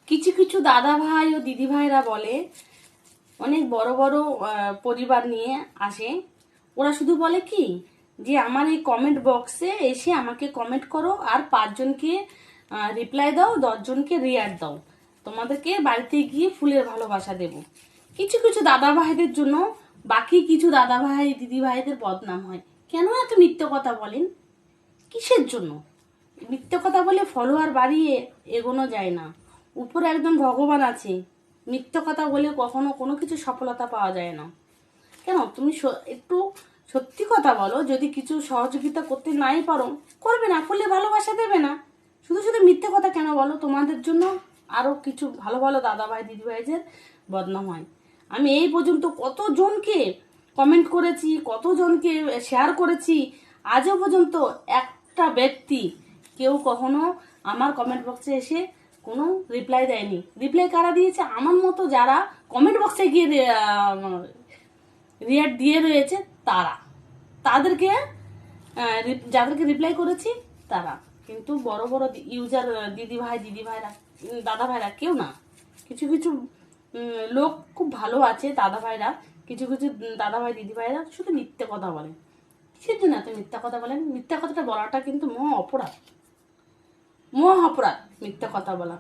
কিছু কিছু দাদা ভাই ও দিদি ভাইরা বলে, অনেক বড় বড় পরিবার নিয়ে আসে, ওরা শুধু বলে কি যে আমার এই কমেন্ট বক্সে এসে আমাকে কমেন্ট করো আর 5 জনকে রিপ্লাই দাও, 10 জনকে রিয়াক্ট দাও, তোমাদেরকে বাড়িতে গিয়ে ফুলের ভালোবাসা দেব। কিছু কিছু দাদা ভাইদের জন্য বাকি কিছু দাদা ভাই দিদি ভাইদের বদনাম হয়। কেন এত মিথ্যে কথা বলেন? কিসের জন্য? মিথ্যে কথা বলে ফলোয়ার বাড়িয়ে এগোনো যায় না। উপরে একদম ভগবান আছে, মিথ্যে কথা বলে কখনো কোনো কিছু সফলতা পাওয়া যায় না। কেন তুমি একটু সত্যি কথা বলো, যদি কিছু সহযোগিতা করতে নাই পারো, করবে না, করলে ভালোবাসা দেবে না। শুধু শুধু মিথ্যে কথা কেন বলো? তোমাদের জন্য আরো কিছু ভালো ভালো দাদা ভাই দিদি ভাইদের বদনাম হয়। আমি এই পর্যন্ত কতজনকে কমেন্ট করেছি, কতজনকে শেয়ার করেছি, আজও পর্যন্ত একটা ব্যক্তি কেউ কখনো আমার কমেন্ট বক্সে এসে কোনো রিপ্লাই দেয়নি। রিপ্লাই কারা দিয়েছে? আমার মতো যারা কমেন্ট বক্সে গিয়ে রিয়াক্ট দিয়ে রয়েছে তারা, তাদেরকে যাদেরকে রিপ্লাই করেছি তারা। কিন্তু বড় বড় ইউজার দিদি ভাইরা দাদা ভাইরা কেউ না। কিছু কিছু লোক খুব ভালো আছে দাদা ভাইরা, কিছু কিছু দাদা ভাই দিদি ভাইরা শুধু মিথ্যে কথা বলে। কিসের জন্য এত মিথ্যা কথা বলেন? মিথ্যা কথাটা বলাটা কিন্তু মহা অপরাধ, মহা অপরাধ মিথ্যা কথা বলা।